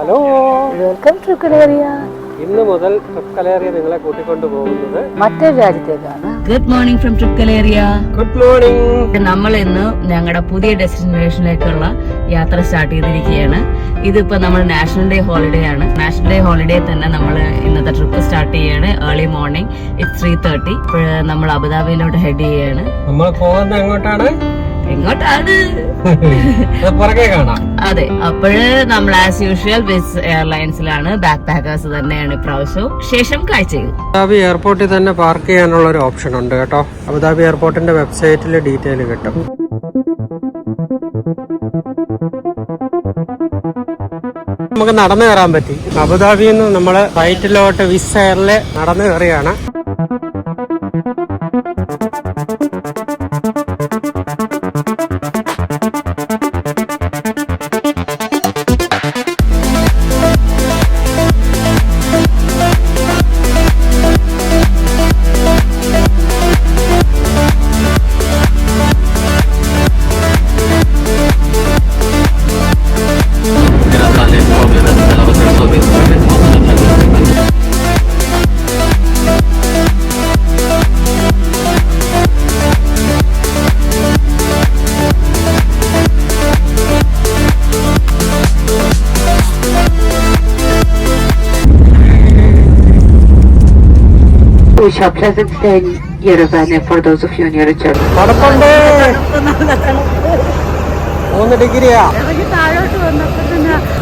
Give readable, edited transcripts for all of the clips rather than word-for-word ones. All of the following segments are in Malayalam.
Hello, welcome to കലേറിയ. ഇന്ന് മുതൽ ട്രിപ്പ് കലേറിയ നിങ്ങളെ കൂട്ടിക്കൊണ്ടു പോകുന്നത് മറ്റൊരു രാജ്യത്തേക്കാണ്. ഗുഡ് മോർണിംഗ് ഫ്രം ട്രിപ്പ് കലേറിയ. Good morning. നമ്മൾ ഇന്ന് ഞങ്ങളുടെ പുതിയ ഡെസ്റ്റിനേഷനിലേക്കുള്ള യാത്ര സ്റ്റാർട്ട് ചെയ്തിരിക്കുകയാണ്. ഇതിപ്പോ നമ്മൾ നാഷണൽ ഡേ ഹോളിഡേ ആണ്. നാഷണൽ ഡേ ഹോളിഡേ തന്നെ നമ്മൾ ഇന്നത്തെ ട്രിപ്പ് സ്റ്റാർട്ട് ചെയ്യാണ്. Early morning 3:30. നമ്മൾ അബുദാബിയിലോട്ട് ഹെഡ് ചെയ്യാണ്. നമ്മൾ പോകുന്നത് എങ്ങോട്ടാണ്? പുറകെ കാണാം. അതെ, അപ്പോഴ് നമ്മൾ ആസ് യൂഷ്വൽ വിസ് എയർലൈൻസിലാണ്. ബാക്ക് പാക്കേഴ്സ് തന്നെയാണ് ഇപ്രാവശ്യവും. ശേഷം കാഴ്ച ചെയ്തു. അബുദാബി എയർപോർട്ടിൽ തന്നെ പാർക്ക് ചെയ്യാനുള്ള ഒരു ഓപ്ഷൻ ഉണ്ട് കേട്ടോ. അബുദാബി എയർപോർട്ടിന്റെ വെബ്സൈറ്റിൽ ഡീറ്റെയിൽ കിട്ടും. നമുക്ക് നടന്നു കയറാൻ പറ്റി. അബുദാബിയിൽ നിന്ന് നമ്മള് ഫ്ലൈറ്റിലോട്ട് വിസ് എയറില് നടന്നു കയറിയാണ്. We shall pleasant stay in Yerevan for those of you near each other. 3 ഡിഗ്രിയാ.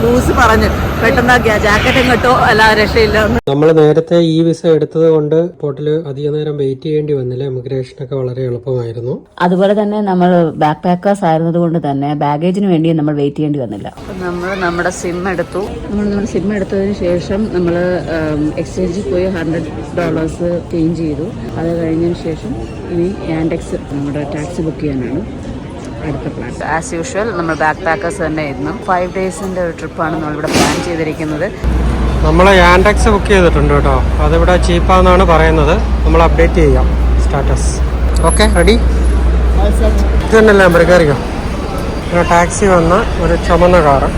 Loose പറഞ്ഞു പെട്ടെന്ന് ജാക്കറ്റും കേട്ടോ, അല്ല രക്ഷയില്ല. നമ്മൾ നേരത്തെ ഈ വിസ എടുത്തത് കൊണ്ട് പോർട്ടിൽ അധിക നേരം വെയിറ്റ് ചെയ്യേണ്ടി വന്നില്ല. ഇമിഗ്രേഷൻ ഒക്കെ വളരെ എളുപ്പമായിരുന്നു. അതുപോലെ തന്നെ നമ്മൾ ബാക്ക് പാക്കേഴ്സ് ആയിരുന്നത് കൊണ്ട് തന്നെ ബാഗേജിന് വേണ്ടി നമ്മൾ വെയിറ്റ് ചെയ്യേണ്ടി വന്നില്ല. നമ്മൾ നമ്മുടെ സിം എടുത്തു. നമ്മുടെ സിം എടുത്തതിന് ശേഷം നമ്മൾ എക്സ്ചേഞ്ചിൽ പോയി $100 ചേഞ്ച് ചെയ്തു. അത് കഴിഞ്ഞതിന് ശേഷം ഇനി യാൻഡെക്സ് നമ്മുടെ ടാക്സി ബുക്ക് ചെയ്യാനാണ് അടുത്ത പ്ലാൻ. ആസ് യൂഷ്വൽ നമ്മൾ ബാക്ക് പാക്കേഴ്സ് തന്നെ ആയിരുന്നു. 5 ഡേയ്സിന്റെ ഒരു ട്രിപ്പാണ് നമ്മളിവിടെ പ്ലാൻ ചെയ്തിരിക്കുന്നത്. നമ്മൾ യാൻഡെക്സ് ബുക്ക് ചെയ്തിട്ടുണ്ട് കേട്ടോ. അതിവിടെ ചീപ്പാന്നാണ് പറയുന്നത്. നമ്മൾ അപ്ഡേറ്റ് ചെയ്യാം സ്റ്റാറ്റസ്. Okay, ready? ഇത് തന്നെയല്ലേ നമ്പർ? കയറിക്കോ. ഒരു ടാക്സി വന്ന ഒരു ചുമന്ന കാറ്.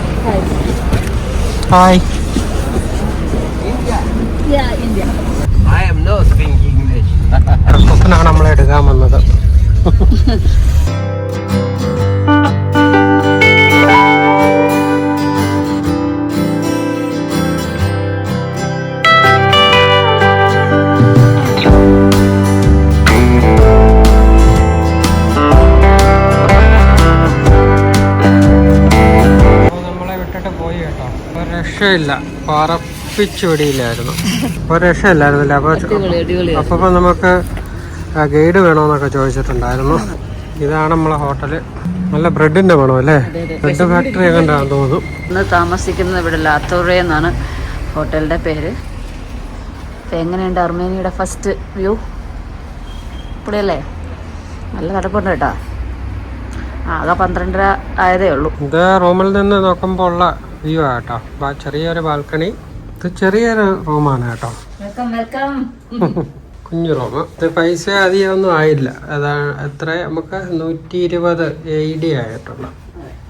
ഹായ്. ട്രിപ്പിനാണ് നമ്മളെ എടുക്കാൻ വന്നത്. രക്ഷയില്ല, പറപ്പിച്ചുപിടിയില്ലായിരുന്നു. ഒരു രക്ഷയില്ലായിരുന്നില്ല. അപ്പൊ നമുക്ക് ഗൈഡ് വേണോന്നൊക്കെ ചോദിച്ചിട്ടുണ്ടായിരുന്നു. ഇതാണ് നമ്മളെ ഹോട്ടല്. നല്ല ബ്രെഡിന്റെ വേണോ അല്ലേ? ബ്രെഡ് ഫാക്ടറി ഒക്കെ ഉണ്ടാകും തോന്നുന്നു. ഇന്ന് താമസിക്കുന്നത് ഇവിടെ ലാത്തോറ എന്നാണ് ഹോട്ടലിന്റെ പേര്. എങ്ങനെയുണ്ട് അർമേനിയയുടെ ഫസ്റ്റ് വ്യൂ? ഇവിടെയല്ലേ നല്ല തടപ്പുണ്ട് കേട്ടോ. ആകെ 12:30 ആയതേ ഉള്ളൂ. ഇത് റൂമിൽ നിന്ന് നോക്കുമ്പോൾ ഉള്ള വ്യൂ ആട്ടോ. ചെറിയൊരു ബാൽക്കണി. ഇത് ചെറിയൊരു റൂമാണ് കേട്ടോ. കുഞ്ഞു റൂം. ഇത് പൈസ അധികം ഒന്നും ആയില്ല. അതാണ് എത്ര നമുക്ക് 120 AED ആയിട്ടുള്ള.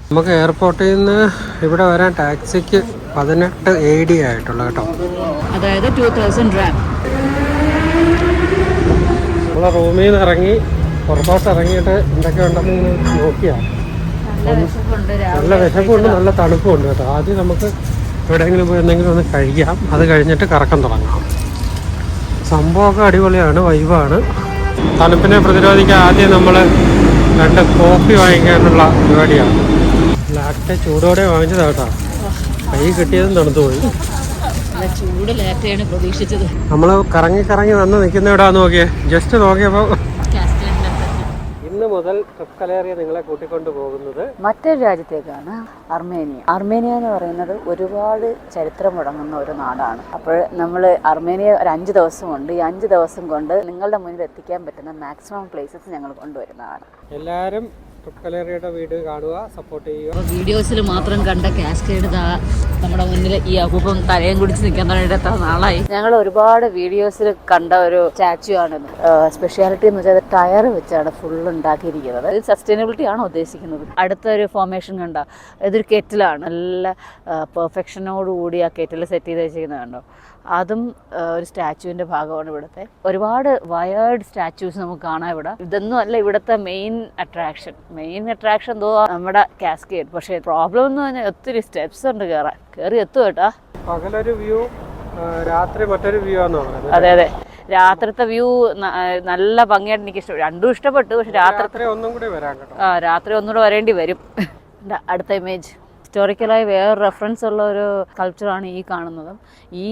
നമുക്ക് എയർപോർട്ടിൽ നിന്ന് ഇവിടെ വരാൻ ടാക്സിക്ക് 18 AED ആയിട്ടുള്ള കേട്ടോ. അതായത് 2000 രൂപ. നമ്മളെ റൂമിൽ നിന്ന് ഇറങ്ങി പുറത്തോട്ട് ഇറങ്ങിയിട്ട് എന്തൊക്കെ ഉണ്ടെന്ന് നോക്കിയാണ്. നല്ല വിശപ്പുണ്ട്, നല്ല തണുപ്പുണ്ട് കേട്ടോ. ആദ്യം നമുക്ക് എവിടെയെങ്കിലും പോയി എന്തെങ്കിലും ഒന്ന് കഴിക്കാം. അത് കഴിഞ്ഞിട്ട് കറക്കം തുടങ്ങാം. സംഭവമൊക്കെ അടിപൊളിയാണ്, വൈബാണ്. തണുപ്പിനെ പ്രതിരോധിക്കാൻ ആദ്യം നമ്മൾ 2 കോഫി വാങ്ങിക്കാനുള്ള പരിപാടിയാണ്. ലാറ്റെ ചൂടോടെ വാങ്ങിച്ചതാ കേട്ടോ. കൈ കിട്ടിയതും തണുത്തു പോയി. ചൂട് ലാറ്റയാണ് പ്രതീക്ഷിച്ചത്. നമ്മൾ കറങ്ങി കറങ്ങി വന്ന് നിൽക്കുന്ന ഇടാന്ന് നോക്കിയേ. ജസ്റ്റ് നോക്കിയപ്പോൾ ഇന്ന് മുതൽ ട്രിപ്പ് കലേറിയ നിങ്ങളെ കൂട്ടിക്കൊണ്ടു പോകുന്നത് മറ്റൊരു രാജ്യത്തേക്കാണ്. അർമേനിയ എന്ന് പറയുന്നത് ഒരുപാട് ചരിത്രം മുടങ്ങുന്ന ഒരു നാടാണ്. അപ്പോൾ നമ്മൾ അർമേനിയ ഒരു 5 ദിവസമുണ്ട്. ഈ 5 ദിവസം കൊണ്ട് നിങ്ങളുടെ മുന്നിൽ എത്തിക്കാൻ പറ്റുന്ന മാക്സിമം പ്ലേസസ് ഞങ്ങൾ കൊണ്ടുവരുന്നതാണ്. എല്ലാവരും ട്രിപ്പ് കലേറിയയുടെ വീഡിയോ കാണുക, സപ്പോർട്ട് ചെയ്യുക. വീഡിയോസിൽ മാത്രം കണ്ട കാസ്കേഡ് നമ്മുടെ മുന്നിൽ ഈ അപൂപം തലയും കുടിച്ച് നിൽക്കാൻ തുടങ്ങിയിട്ട് എത്ര നാളായി. ഞങ്ങൾ ഒരുപാട് വീഡിയോസിൽ കണ്ട ഒരു സ്റ്റാച്യു ആണിത്. സ്പെഷ്യാലിറ്റി എന്ന് വെച്ചാൽ ടയർ വെച്ചാണ് ഫുൾ ഉണ്ടാക്കിയിരിക്കുന്നത്. ഇത് സസ്റ്റൈനബിലിറ്റി ആണ് ഉദ്ദേശിക്കുന്നത്. അടുത്തൊരു ഫോർമേഷൻ കണ്ട, ഇതൊരു കെറ്റിലാണ്. നല്ല പെർഫെക്ഷനോടുകൂടി ആ കെറ്റിൽ സെറ്റ് ചെയ്ത് വെച്ചിരിക്കുന്നത് കണ്ടോ. അതും ഒരു സ്റ്റാച്യുവിൻ്റെ ഭാഗമാണ് ഇവിടുത്തെ. ഒരുപാട് വയേർഡ് സ്റ്റാച്യൂസ് നമുക്ക് കാണാം ഇവിടെ. ഇതൊന്നും അല്ല ഇവിടുത്തെ മെയിൻ അട്രാക്ഷൻ എന്തോ നമ്മുടെ കാസ്കേഡ്. പക്ഷേ പ്രോബ്ലം എന്ന് പറഞ്ഞാൽ ഒത്തിരി സ്റ്റെപ്സ് ഉണ്ട് കയറി എത്തും കേട്ടാ. പകലൊരു വ്യൂ, രാത്രി മറ്റൊരു വ്യൂ ആണെന്ന് പറയുന്നത്. അതെ അതെ, രാത്രിത്തെ വ്യൂ നല്ല ഭംഗിയായിട്ട് എനിക്ക് ഇഷ്ടപ്പെട്ടു. രണ്ടും ഇഷ്ടപ്പെട്ടു. പക്ഷെ രാത്രി ഒന്നും കൂടി വരാം കേട്ടോ. രാത്രി ഒന്നുകൂടെ വരേണ്ടി വരും. അടുത്ത ഇമേജ് ഹിസ്റ്റോറിക്കലായി വേറെ റെഫറൻസ് ഉള്ള ഒരു സ്കൾപ്ചറാണ് ഈ കാണുന്നത്. ഈ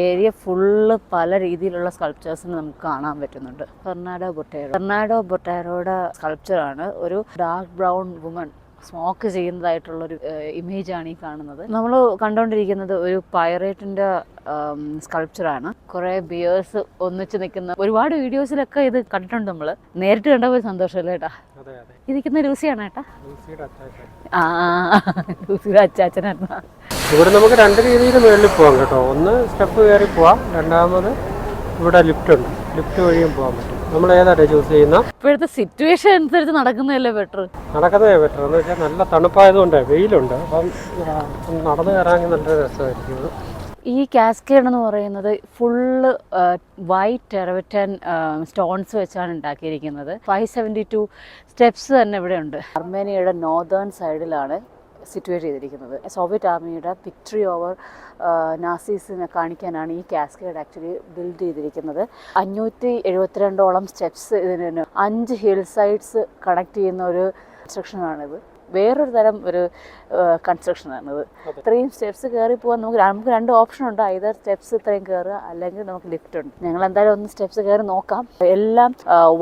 ഏരിയ ഫുള്ള് പല രീതിയിലുള്ള സ്കൾപ്ചേഴ്സിന് നമുക്ക് കാണാൻ പറ്റുന്നുണ്ട്. ഫെർണാഡോ ബൊട്ടേറോയുടെ സ്കൾപ്ചറാണ്. ഒരു ഡാർക്ക് ബ്രൗൺ വുമൺ സ്മോക്ക് ചെയ്യുന്നതായിട്ടുള്ളൊരു ഇമേജാണ് ഈ കാണുന്നത്. നമ്മൾ കണ്ടുകൊണ്ടിരിക്കുന്നത് ഒരു പൈറേറ്റിൻ്റെ സ്കൾപ്ചറാണ്. കുറേ ബിയേഴ്സ് ഒന്നിച്ച് നിൽക്കുന്ന ഒരുപാട് വീഡിയോസിലൊക്കെ ഇത് കണ്ടിട്ടുണ്ട്. നമ്മൾ നേരിട്ട് കണ്ടപ്പോൾ സന്തോഷമല്ലേ ഏട്ടാ. ഇരിക്കുന്ന ലൂസിയാണ് ഏട്ടാ. ലൂസിയുടെ അച്ചാച്ചനായിരുന്നു. ഇവിടെ നമുക്ക് രണ്ട് രീതിയിൽ മുകളിൽ പോകാം കേട്ടോ. ഒന്ന് സ്റ്റെപ്പ് കയറി പോവാം, രണ്ടാമത് ഇവിടെ ലിഫ്റ്റ് വഴിയും പോകാൻ പറ്റും. നമ്മൾ ഏതാണ് ചൂസ് ചെയ്യുന്ന? ഇപ്പോഴത്തെ സിറ്റുവേഷൻ അനുസരിച്ച് നടക്കുന്നതല്ലേ ബെറ്റർ എന്ന് വെച്ചാൽ നല്ല തണുപ്പായതുകൊണ്ട് വെയിലുണ്ട്. അപ്പം നടന്നു കയറാമെങ്കിൽ നല്ല രസമായിരിക്കും. ഈ കാസ്കേഡ് എന്ന് പറയുന്നത് ഫുള്ള് വൈറ്റ് ടെറവറ്റൻ സ്റ്റോൺസ് വെച്ചാണ് ഉണ്ടാക്കിയിരിക്കുന്നത്. 572 സ്റ്റെപ്സ് തന്നെ ഇവിടെ ഉണ്ട്. അർമേനിയയുടെ നോർത്തേൺ സൈഡിലാണ് സിറ്റുവേറ്റ് ചെയ്തിരിക്കുന്നത്. സോവിയറ്റ് ആർമിയുടെ വിക്ടറി ഓവർ നാസീസിനെ കാണിക്കാനാണ് ഈ കാസ്കേഡ് ആക്ച്വലി ബിൽഡ് ചെയ്തിരിക്കുന്നത്. 572ഓളം സ്റ്റെപ്സ്, ഇതിന് 5 ഹിൽ സൈഡ്സ് കണക്ട് ചെയ്യുന്ന ഒരു കൺസ്ട്രക്ഷനാണിത്. വേറൊരു തരം ഒരു കൺസ്ട്രക്ഷനാണിത്. ഇത്രയും സ്റ്റെപ്സ് കയറി പോകാൻ നമുക്ക് രണ്ട് ഓപ്ഷൻ ഉണ്ട്. either സ്റ്റെപ്സ് ഇത്രയും കയറുക, അല്ലെങ്കിൽ നമുക്ക് ലിഫ്റ്റ് ഉണ്ട്. ഞങ്ങൾ എന്തായാലും ഒന്ന് സ്റ്റെപ്സ് കയറി നോക്കാം. എല്ലാം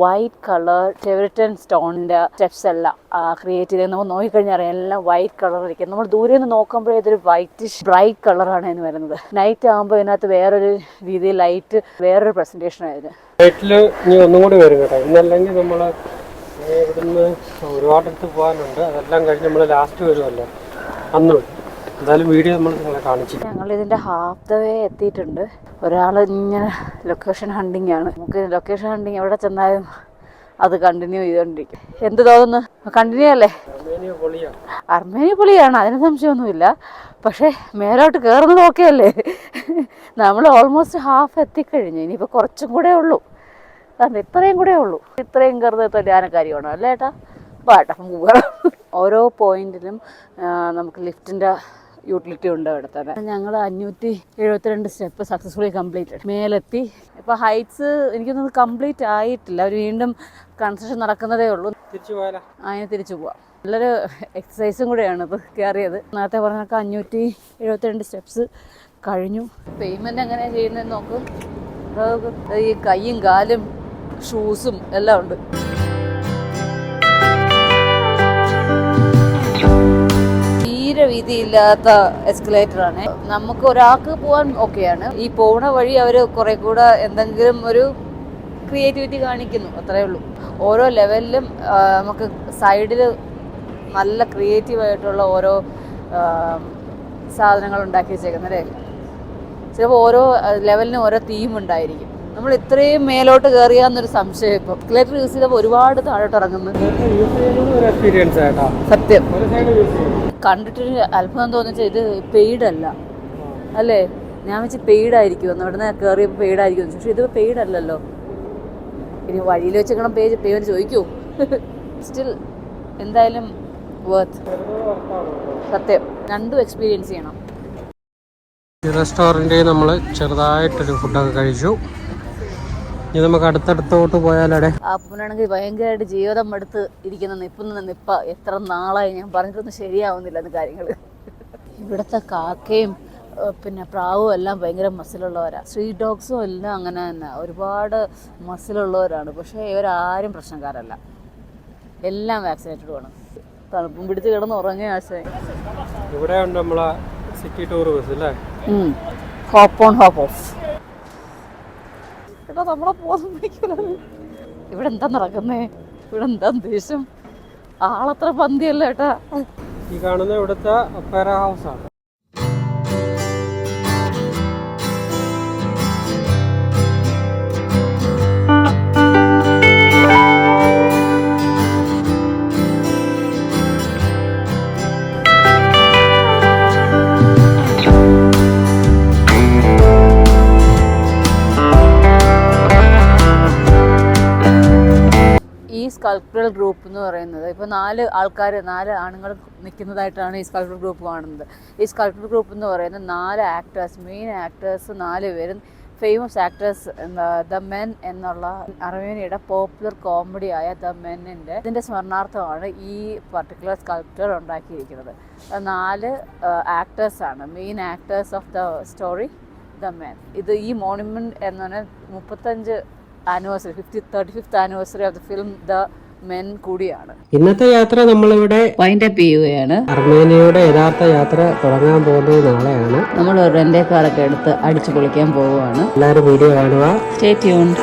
വൈറ്റ് കളർ ടെവറിറ്റൻ സ്റ്റോണിൻ്റെ സ്റ്റെപ്സ് എല്ലാം ക്രിയേറ്റ് ചെയ്ത് നമുക്ക് നോക്കിക്കഴിഞ്ഞാൽ അറിയാം. എല്ലാം വൈറ്റ് കളർ ഇരിക്കും. നമ്മൾ ദൂരെ നിന്ന് നോക്കുമ്പോഴേ ഇതൊരു വൈറ്റിഷ് ബ്രൈറ്റ് കളറാണ് ഇതിന് വരുന്നത്. നൈറ്റ് ആകുമ്പോൾ ഇതിനകത്ത് വേറൊരു രീതിയിൽ ലൈറ്റ്, വേറൊരു പ്രസൻറ്റേഷൻ ആയിരുന്നു. ലൈറ്റിൽ ഇനി ഒന്നും കൂടി വരും കേട്ടോ. ഇന്നല്ലെങ്കിൽ നമ്മൾ ഇവിടുന്ന് ഒരുപാടടുത്ത് പോകാനുണ്ട്. അതെല്ലാം കഴിഞ്ഞ് നമ്മൾ ലാസ്റ്റ് വരുമല്ലോ, അന്ന് വരും. എന്തായാലും വീഡിയോ നമ്മൾ നിങ്ങളെ കാണിച്ചു. ഞങ്ങൾ ഇതിൻ്റെ ഹാഫ് ദ വേ എത്തിയിട്ടുണ്ട്. ഒരാൾ ഇങ്ങനെ ലൊക്കേഷൻ ഹണ്ടിങ് ആണ്. നമുക്ക് ലൊക്കേഷൻ ഹണ്ടിങ് എവിടെ ചെന്നാലും അത് കണ്ടിന്യൂ ചെയ്തുകൊണ്ടിരിക്കും. എന്ത് തോന്നുന്നു? കണ്ടിന്യൂ അല്ലേ? അർമേനിയ പൊളിയാണ്, അതിന് സംശയമൊന്നുമില്ല. പക്ഷേ മേലോട്ട് കയറുന്നത് ഓക്കെ അല്ലേ? നമ്മൾ ഓൾമോസ്റ്റ് ഹാഫ് എത്തിക്കഴിഞ്ഞു. ഇനിയിപ്പോൾ കുറച്ചും കൂടെ ഉള്ളൂ. ഇത്രയും കൂടെ ഉള്ളൂ. ഇത്രയും കയറുന്നത് ധ്യാനക്കാരിയാണോ അല്ലേ ഏട്ടാ? പാട്ടപ്പം പോകാം. ഓരോ പോയിന്റിലും നമുക്ക് ലിഫ്റ്റിൻ്റെ യൂട്ടിലിറ്റി ഉണ്ട് ഇവിടെ തന്നെ. ഞങ്ങൾ 572 സ്റ്റെപ്പ് സക്സസ്ഫുള്ളി കംപ്ലീറ്റഡ്. മേലെത്തി. ഇപ്പോൾ ഹൈറ്റ്സ് എനിക്കൊന്നും കംപ്ലീറ്റ് ആയിട്ടില്ല. അവർ വീണ്ടും കൺസ്ട്രക്ഷൻ നടക്കുന്നതേ ഉള്ളൂ. അതിന് തിരിച്ചു പോവാം. നല്ലൊരു എക്സസൈസും കൂടെയാണിത് കയറിയത്. നേരത്തെ പറഞ്ഞൊക്കെ 572 സ്റ്റെപ്സ് കഴിഞ്ഞു. പേയ്മെൻറ്റ് എങ്ങനെയാണ് ചെയ്യുന്നതെന്ന് നോക്കും. ഈ കൈയും കാലും ഷൂസും എല്ലാം ഉണ്ട്. തീരെ വീതിയില്ലാത്ത എസ്കലേറ്ററാണ്. നമുക്ക് ഒരാൾക്ക് പോകാൻ ഓക്കെയാണ്. ഈ പോണ വഴി അവർ കുറെ കൂടെ എന്തെങ്കിലും ഒരു ക്രിയേറ്റിവിറ്റി കാണിക്കുന്നു, അത്രേ ഉള്ളൂ. ഓരോ ലെവലിലും നമുക്ക് സൈഡിൽ നല്ല ക്രിയേറ്റീവായിട്ടുള്ള ഓരോ സാധനങ്ങൾ ഉണ്ടാക്കി വെച്ചേക്കുന്നത്. ചിലപ്പോൾ ഓരോ ലെവലിനും ഓരോ തീം ഉണ്ടായിരിക്കും. നമ്മൾ ഇത്രയും മേലോട്ട് കയറിയാന്നൊരു സംശയം. ഇപ്പം എസ്കലേറ്റർ യൂസ് ചെയ്തപ്പോൾ ഒരുപാട് താഴോട്ട് ഇറങ്ങുന്നു. സത്യം കണ്ടിട്ടൊരു അത്ഭുതം തോന്നിച്ചാൽ ഇത് പെയ്ഡ് അല്ല അല്ലേ? ഞാൻ വെച്ച് പെയ്ഡ് ആയിരിക്കും എന്ന്. ഇവിടുന്ന് കയറിയപ്പോൾ പെയ്ഡ് ആയിരിക്കും. പക്ഷെ ഇത് പെയ്ഡ് അല്ലല്ലോ. ഇനി വഴിയിൽ വെച്ചേക്കണം പേയ്മെൻറ്റ് ചോദിക്കൂ. സ്റ്റിൽ എന്തായാലും വർത്ത്. സത്യം രണ്ടും എക്സ്പീരിയൻസ് ചെയ്യണം. ഈ റെസ്റ്റോറൻറ്റിൽ നമ്മൾ ചെറുതായിട്ടൊരു ഫുഡൊക്കെ കഴിച്ചു. ഇനി നമുക്ക് അടുത്തടുത്തോട്ട് പോയാലടെ. അപ്പനാണെങ്കിൽ ഭയങ്കരമായിട്ട് ജീവിതം എടുത്ത് ഇരിക്കുന്ന നിപ്പ എത്ര നാളായി ഞാൻ പറഞ്ഞിട്ടൊന്നും ശരിയാവുന്നില്ല എന്ന് കാര്യങ്ങൾ. ഇവിടുത്തെ കാക്കയും പിന്നെ പ്രാവും എല്ലാം ഭയങ്കര മസിലുള്ളവരാണ്. സ്ട്രീറ്റ് ഡോഗ്സും എല്ലാം അങ്ങനെ തന്നെ ഒരുപാട് മസിലുള്ളവരാണ്. പക്ഷേ ഇവരാരും പ്രശ്നക്കാരല്ല. എല്ലാം വാക്സിനേറ്റഡ് ആണ്. തണുപ്പും പിടിച്ച് കിടന്ന് ഉറങ്ങിയ ആശയം. ഇവിടെ ഉണ്ട് നമ്മളെ സിറ്റി ടൂർ ബസ് അല്ലേ? Hop on hop off. നമ്മളെ ബോധം പിടിക്കില്ല. ഇവിടെ എന്താ നടക്കുന്നേ? ഇവിടെ എന്താ ദേഷ്യം? ആളത്ര പന്തിയല്ല ഏട്ടാ. ഈ കാണുന്ന ഇവിടുത്തെ ഒപ്പേറ ഹൗസ് ആണ്. സ്കൾപ്ചറൽ ഗ്രൂപ്പ് എന്ന് പറയുന്നത് ഇപ്പോൾ 4 ആണുങ്ങൾ നിൽക്കുന്നതായിട്ടാണ് ഈ സ്കൾപ്ചറൽ ഗ്രൂപ്പ് കാണുന്നത്. ഈ സ്കൾപ്ചറൽ ഗ്രൂപ്പ് എന്ന് പറയുന്നത് 4 ആക്ടേഴ്സ്, മെയിൻ ആക്ടേഴ്സ് 4 പേരും ഫേമസ് ആക്ടേഴ്സ്. ദ മെൻ എന്നുള്ള അർമേനിയയുടെ പോപ്പുലർ കോമഡിയായ ദ മെന്നിൻ്റെ ഇതിൻ്റെ സ്മരണാർത്ഥമാണ് ഈ പർട്ടിക്കുലർ സ്കൾപ്ചർ ഉണ്ടാക്കിയിരിക്കുന്നത്. 4 ആക്ടേഴ്സാണ് main actors of the story the men. ഇത് ഈ മോണുമെൻറ്റ് എന്ന് പറഞ്ഞാൽ 35 anniversary 35th anniversary of the film the men കൂടിയാണ്. ഇന്നത്തെ യാത്ര നമ്മളിവിടെ വൈൻഡ് അപ്പ് ചെയ്യുകയാണ്. അർമേനിയയുടെ യഥാർത്ഥ യാത്ര തുടങ്ങാൻ പോകുന്നത് നാളെയാണ്. നമ്മൾ റെൻ്റേ കാറൊക്കെ എടുത്ത് അടിച്ചു പൊളിക്കാൻ പോവുകയാണ്. എല്ലാവരും വീഡിയോ കാണുക. Stay tuned.